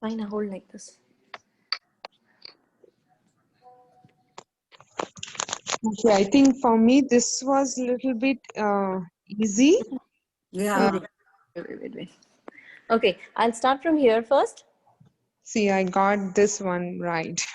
fine. I hold like this. Okay, I think for me this was a little bit easy. Yeah. Wait. Okay, I'll start from here first. See, I got this one right.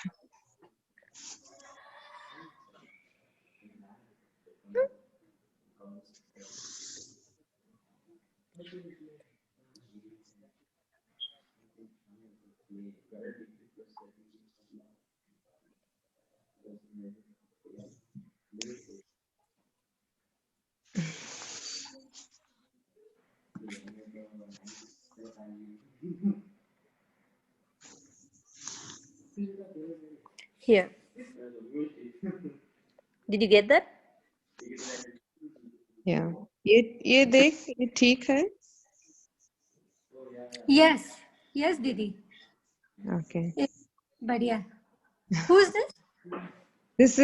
Here. Did you get that? Yeah. ये देख ये ठीक है? Yes, yes, Didi. Okay. बढ़िया. Who's this? This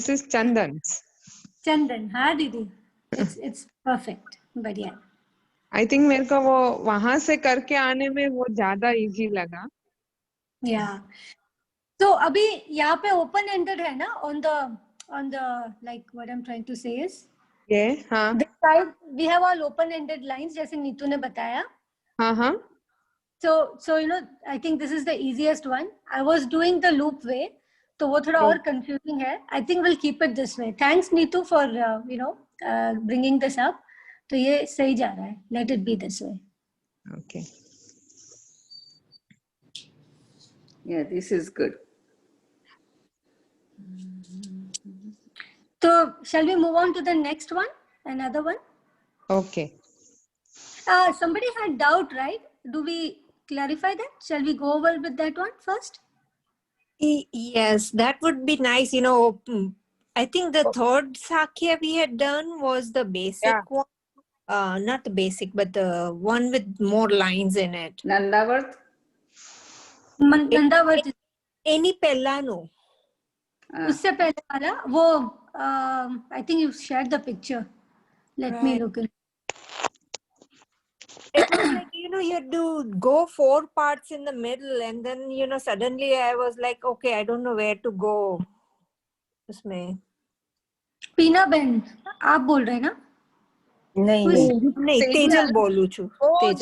is Chandan's. Chandan. हाँ Didi. It's perfect. बढ़िया. I think मेरे को वो वहां से करके आने में वो ज्यादा इजी लगा. Yeah. So अभी यहाँ पे open ended है ना on the like what I'm trying to say is ये हाँ this side we have all open ended lines जैसे नीतू ने बताया. हाँ. So you know I think this is the easiest one. I was doing the loop way, तो वो थोड़ा और confusing है. I think we'll keep it this way. Thanks Neetu for bringing this up. तो ये सही जा रहा है. Let it be this way. Okay. Yeah, this is good. So shall we move on to the next one? Another one? Okay. Somebody had doubt, right? Do we clarify that? Shall we go over with that one first? Yes, that would be nice. I think the third Sakya we had done was the basic one. Not the basic, but the one with more lines in it. Nandavat? Nandavat. Any Pellano. उससे पहले वाला वो I think you shared the picture. Let me look at it. It was like, you had to go 4 parts in the middle, and then, suddenly I was like, okay, I don't know where to go. उसमें. पीना बहन, आप बोल रहे हैं ना? नहीं, तेजल बोलू छु. I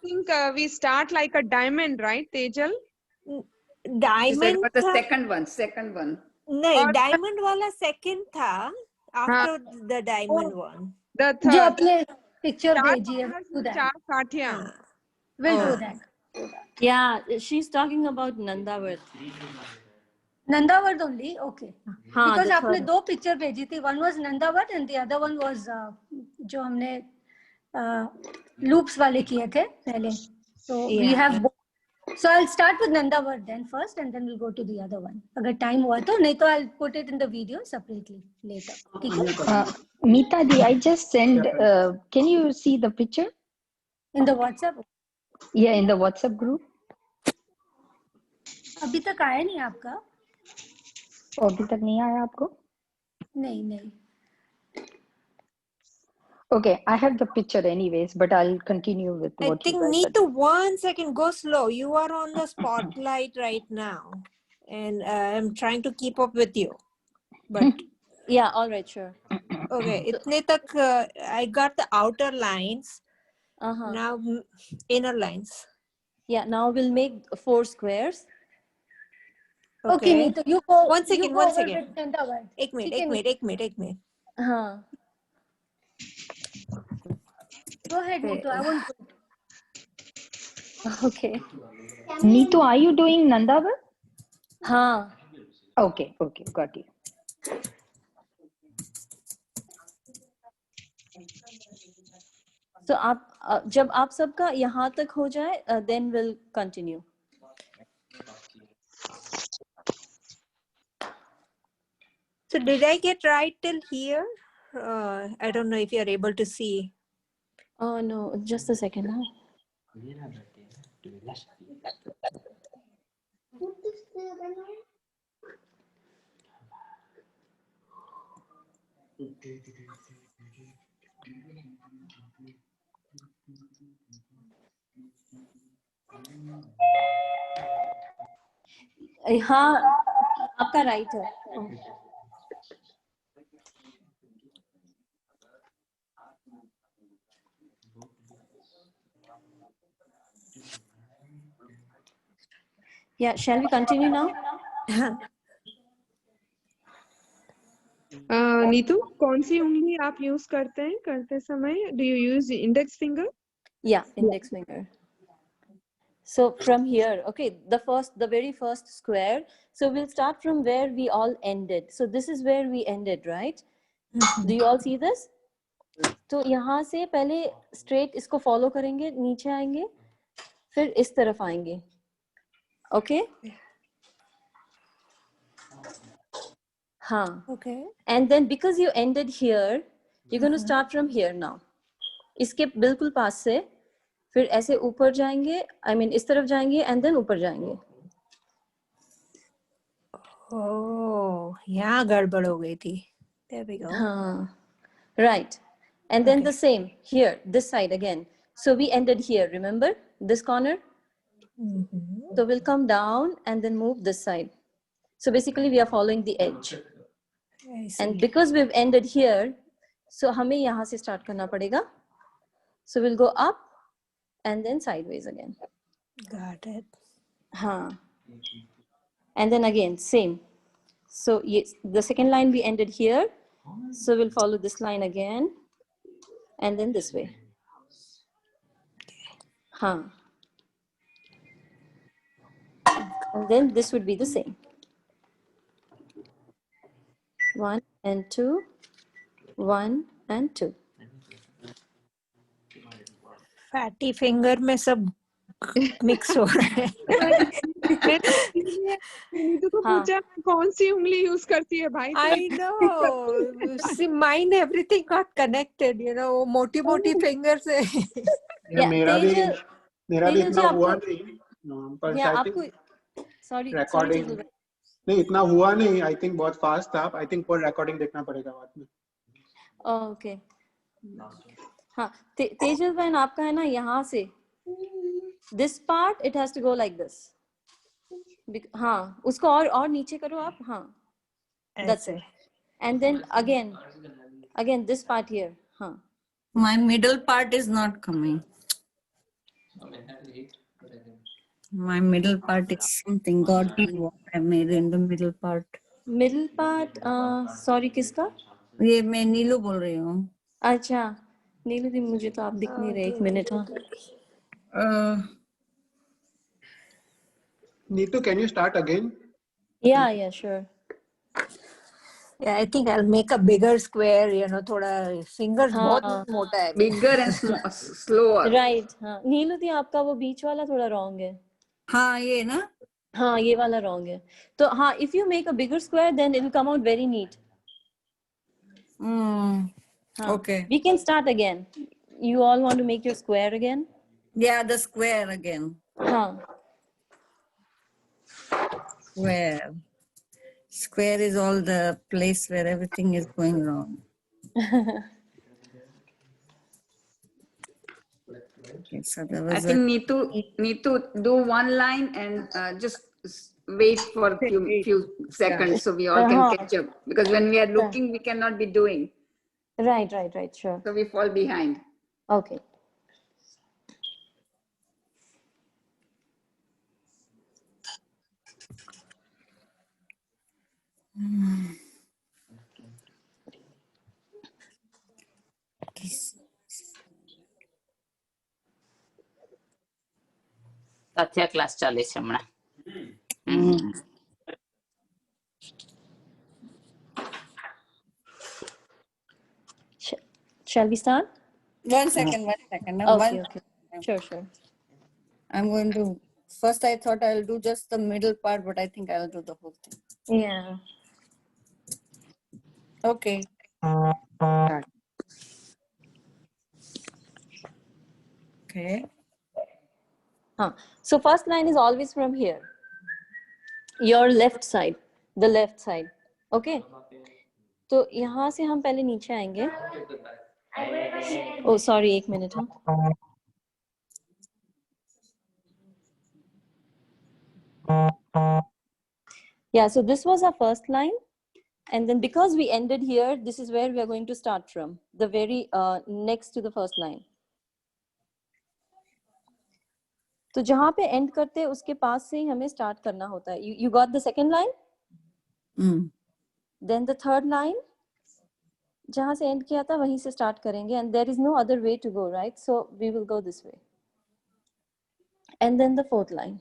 think we start like a diamond, right, Tejal? Diamond was the second one. नहीं, diamond वाला second था. After the diamond one. The जो third. अपने picture भेजी है, do that. चार काठियाँ. We'll do that. Yeah, she's talking about Nandavat. Nandavat only, okay. हाँ, Because आपने दो picture भेजी थी. One was Nandavat and the other one was जो हमने loops वाले किए थे पहले. So we have both. So I'll start with Nandavat then first, and then we'll go to the other one. अगर time हुआ तो, नहीं तो I'll put it in the video separately later. ठीक है? Meeta di, I just sent. Can you see the picture? In the WhatsApp. Yeah, in the WhatsApp group. अभी तक आया नहीं आपका? अभी तक नहीं आया आपको? नहीं. Okay, I have the picture anyways, but I'll continue with what I think you guys need are to doing. 1 second, go slow. You are on the spotlight right now, and I'm trying to keep up with you. But yeah, all right, sure. Okay, itne tak I got the outer lines. Now inner lines. Yeah, now we'll make 4 squares. Okay, Neetu, you go. One second. एक minute. हाँ. Go ahead, Neetu. I won't do it. Okay. Neetu, are you doing Nandavat? हाँ. Okay, got you. So आप जब आप सबका यहाँ तक हो जाए, then we'll continue. So did I get right till here? I don't know if you're able to see. Oh no, just a second. Huh? हाँ आपका राइट है. Yeah, shall we continue now? Neetu, कौन सी उंगली आप यूज करते हैं करते समय? Do you use index finger? Yeah, index finger. So from here, okay, the very first square. So we'll start from where we all ended. So this is where we ended, right? Do you all see this? तो यहाँ से पहले straight इसको follow करेंगे, नीचे आएंगे, फिर इस तरफ आएंगे. Okay? हाँ. Okay. And then because you ended here, you're going to start from here now. इसके बिल्कुल पास से फिर ऐसे ऊपर जाएंगे, I mean इस तरफ जाएंगे and then ऊपर जाएंगे. Oh, यहाँ गड़बड़ हो गई थी. There we go. हाँ. Right. And then the same here, this side again. So we ended here, remember? This corner? So we'll come down and then move this side. So basically we are following the edge. I see. And because we've ended here, so हमें यहाँ से start करना पड़ेगा. So we'll go up and then sideways again. Got it. हाँ. And then again, same. So yes, the second line we ended here. So we'll follow this line again. And then this way. Huh. And then this would be the same. 1 and 2, 1 and 2. Fatty finger में सब mix हो रहा है. नीतू को हाँ. पूछा कौन सी उंगली यूज करती है भाई? I know. See, mine everything got connected. You know, मोटी fingers है. या मेरा भी तेजल जी इतना हुआ आपको नहीं पर या आई थिंक आपको सॉरी रिकॉर्डिंग नहीं इतना हुआ नहीं. आई थिंक बहुत फास्ट था. आई थिंक पूरा रिकॉर्डिंग देखना पड़ेगा बाद में. ओके. हाँ तेजल बहन आपका है ना यहाँ से this part it has to go like this. हाँ उसको और नीचे करो आप. हाँ that's it. And then again this part here. हाँ My middle part is not coming. My middle part is something. God knows what I made in the middle part. middle part sorry किसका? ये मैं नीलू बोल रही हूँ. अच्छा नीलू दी मुझे तो आप दिख नहीं रहे. एक मिनट. हाँ Neetu, can you start again? yeah sure. Yeah, I think I'll make a bigger square. You know, थोड़ा fingers बहुत मोटा है. Bigger and slower. right. हाँ नीलू दी आपका वो बीच वाला थोड़ा wrong है. हाँ ये ना. हाँ ये वाला wrong है. तो हाँ if you make a bigger square then it will come out very neat. Okay. We can start again. You all want to make your square again? Yeah, the square again. हाँ. Square. Square is all the place where everything is going wrong. Okay, so there was I think need to do one line and just wait for a few seconds so we all can catch up, because when we are looking we cannot be doing. Right, sure. So we fall behind. Okay. તથ્ય class ચાલે છે હમણાં. Shall we start? One second. Okay. Sure. I'm going to, first I thought I'll do just the middle part, but I think I'll do the whole thing. Yeah. Okay. Okay. So first line is always from here. Your left side. The left side. Okay. तो यहाँ से हम पहले नीचे आएंगे. Oh, sorry, एक minute. Yeah, so this was our first line. And then because we ended here, this is where we are going to start from, the very next to the first line. तो जहाँ पे end करते हैं उसके पास से ही हमें start करना होता है. You got the second line? Then the third line, जहाँ से end किया था वहीं से start करेंगे. And there is no other way to go, right? So we will go this way. And then the fourth line.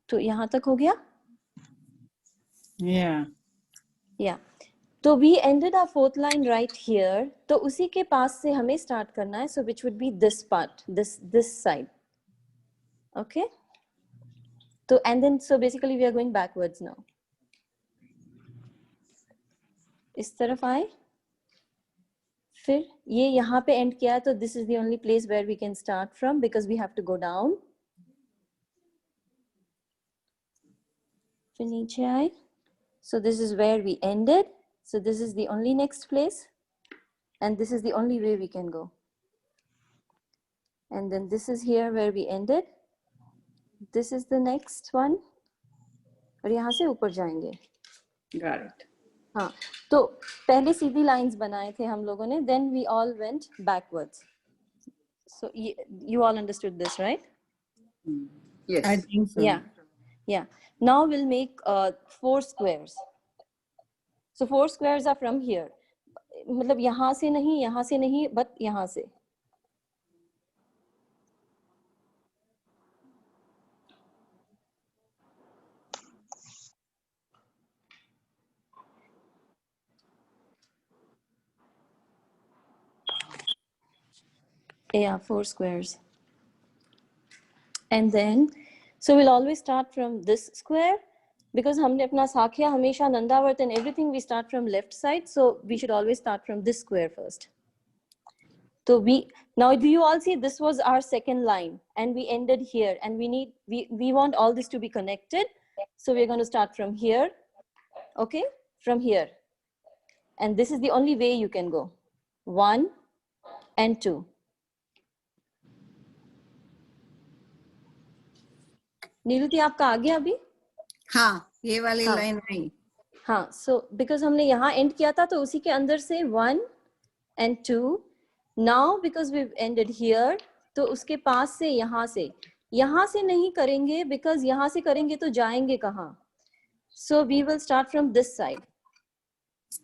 तो यहाँ तक हो गया? Yeah. Yeah. So we ended our fourth line right here. तो उसी के पास से हमें start करना है. So which would be this part, this side. Okay. So and then so basically we are going backwards now. इस तरफ आए. फिर ये यहाँ पे end किया है तो this is the only place where we can start from because we have to go down. फिर नीचे आए. So this is where we ended. So this is the only next place. And this is the only way we can go. And then this is here where we ended. This is the next one. और यहाँ से ऊपर जाएंगे. Got it. हाँ, तो पहले सीधी lines बनाए थे हम लोगों ने. Then we all went backwards. So you all understood this, right? Yes. I think so. Yeah, yeah. Now we'll make 4 squares. So 4 squares are from here. मतलब यहाँ से नहीं, but यहाँ से. Yeah, 4 squares. And then, so we'll always start from this square because हमने अपना साखिया हमेशा नंदावर्त and everything we start from left side. So we should always start from this square first. So now do you all see this was our second line and we ended here and we want all this to be connected. So we're going to start from here. Okay, from here. And this is the only way you can go. 1 and 2. नीलुति आपका आ गया अभी? हाँ, ये वाली line आई. हाँ, so because हमने यहाँ end किया था तो उसी के अंदर से 1 and 2. Now because we've ended here, तो उसके पास से यहाँ से नहीं करेंगे because यहाँ से करेंगे तो जाएंगे कहाँ? So we will start from this side.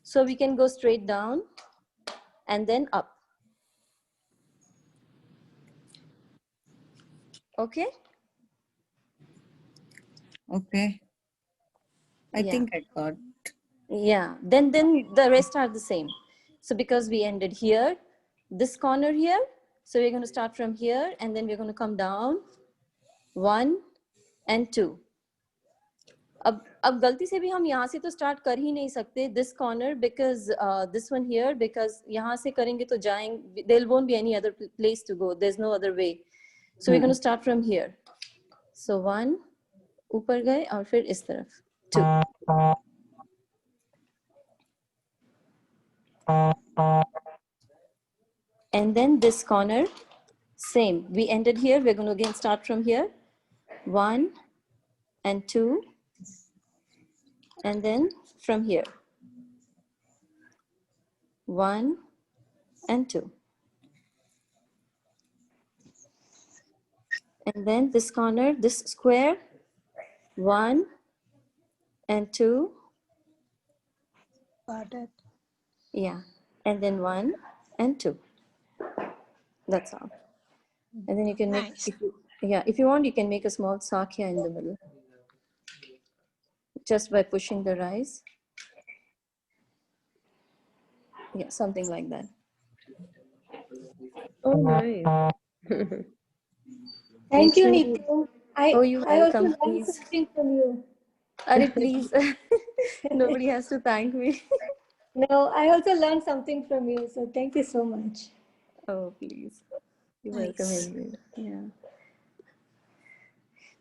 So we can go straight down and then up. Okay? Okay. I think I got. Yeah, then the rest are the same. So because we ended here, this corner here, so we're going to start from here and then we're going to come down 1 and 2. अब गलती से भी हम यहाँ से तो start कर ही नहीं सकते this corner because this one here because यहाँ से करेंगे तो जाएंगे, there won't be any other place to go, there's no other way. So we're going to start from here. So 1 ऊपर गए और फिर इस तरफ 2. And then this corner, same. We ended here. We're going to again start from here. 1 and 2. And then from here. 1 and 2. And then this corner, this square. 1 and 2. Got it. Yeah. And then 1 and 2. That's all. And then you can make, if you want, you can make a small sakya in the middle. Just by pushing the rice. Yeah, something like that. Oh, nice. Thank you, Neetu. You're I also welcome. learned Please. something from you. Arey, please. Nobody has to thank me. No, I also learned something from you. So thank you so much. Oh, please. You're Nice. welcome anyway. Yeah.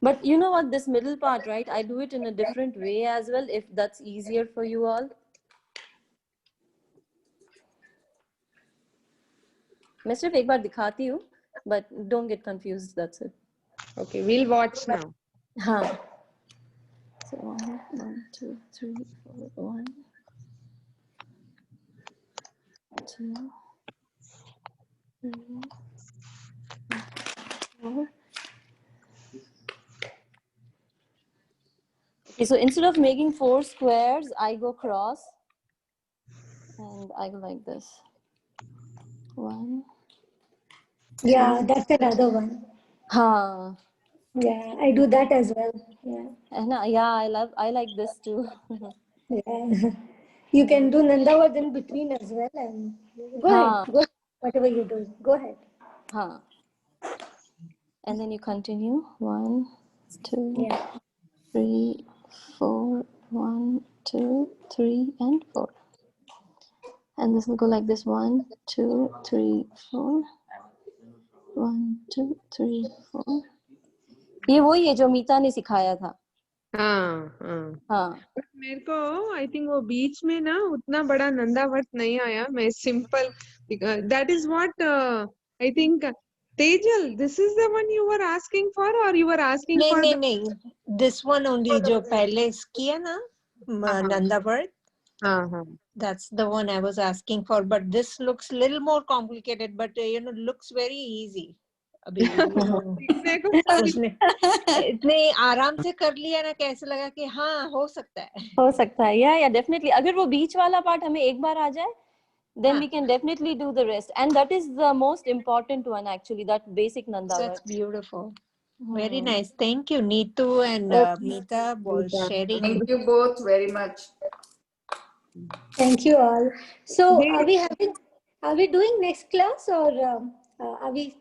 But you know what, this middle part, right? I do it in a different way as well, if that's easier for you all. मैं सिर्फ एक बार दिखाती हूँ. but don't get confused. That's it. Okay, we'll watch now. Huh. So 1, 2, 3, 4, 1, 2, 3, 4. Okay, so instead of making 4 squares, I go cross and I go like this. 1. Yeah, that's another one. Huh. Yeah, I do that as well. Yeah. And yeah, I like this too. Yeah. You can do Nandavad in between as well. And go Huh. ahead. Go ahead. Whatever you do, go ahead. Huh. And then you continue. 1, 2, Yeah. 3, 4. 1, 2, 3, and 4. And this will go like this. 1, 2, 3, 4. 1, 2, 3, 4. ये वही है जो मीता ने सिखाया था. हाँ. But मेरे को I think वो बीच में ना उतना बड़ा नंदावत नहीं आया. मैं simple, that is what I think. Tejal, this is the one you were asking for, or you were asking for the... नहीं. This one only जो पहले किया ना Nandavad. That's the one I was asking for, but this looks a little more complicated, but looks very easy. अभी इतने आराम से कर लिया ना, कैसे लगा कि हाँ हो सकता है. Yeah, definitely. अगर वो बीच वाला part हमें एक बार आ जाए, then we can definitely do the rest, and that is the most important one actually, that basic Nandavad. That's beautiful. Very nice. Thank you, Neetu and Meeta, for sharing. Thank you both very much. Thank you all. So are we doing next class, or are we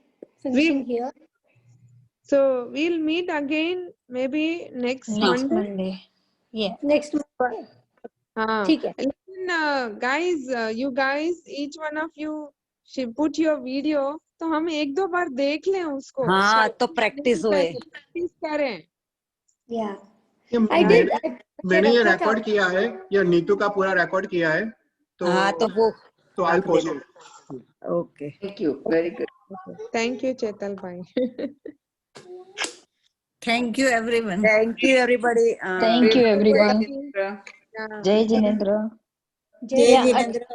finishing here? So we'll meet again maybe next Monday. Yeah. Next Monday. ठीक है. Listen, guys, you guys, each one of you should put your video. तो हम एक दो बार देख लें उसको. हाँ, तो practice होए. Practice करें. Yeah. मैंने ये record किया है, ये नीतू का पूरा record किया है. हाँ, तो वो. So I'll post it. Okay. Thank you. Very good. Thank you, Chetal bhai. Thank you, everyone. Thank you, everybody. Thank you, everyone. Jai Jinendra.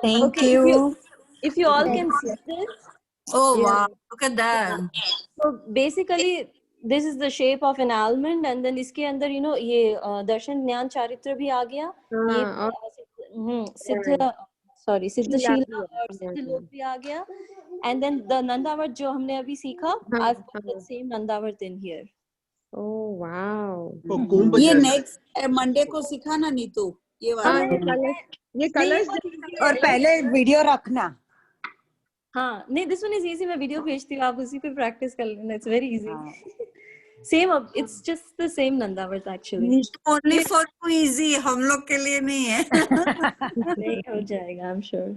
Thank you. If you all can see this. Oh, wow. Look at that. So basically, this is the shape of an almond, and then इसके अंदर ये दर्शन ज्ञान चारित्र भी आ गया. ये सिद्धशीला और सिद्धलोक भी आ गया. And then the Nandavad जो हमने अभी सीखा, I've put the same Nandavad in here. Oh wow. ये next Monday को सीखा ना नीतू, ये वाला. ये कलर्स और पहले वीडियो रखना. हाँ, नहीं, this one is easy. मैं वीडियो भेजती हूँ, आप उसी पे प्रैक्टिस कर लेना. It's very easy. Same, it's just the same Nandavad actually. Only for you easy, हम लोग के लिए नहीं है. नहीं हो जाएगा, I'm sure.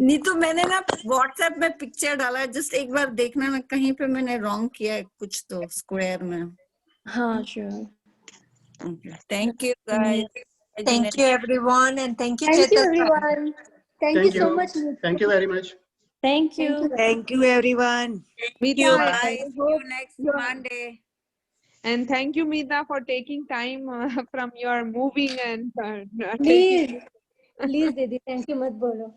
नीतू, मैंने ना WhatsApp में पिक्चर डाला, जस्ट एक बार देखना ना, कहीं पे मैंने रॉन्ग किया है कुछ तो स्क्वायर में. हाँ, sure. Thank you guys. Thank you everyone, and thank you Thank you Chetal. everyone. Thank you so much. Thank you very much. Thank you. Thank you, everyone. Meeta, Bye. See you next Monday. And thank you, Meeta, for taking time from your moving and Please, Didi, thank you, mat bolo.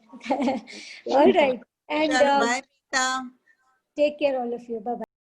All right. And Bye, Meeta. take care, all of you. Bye-bye.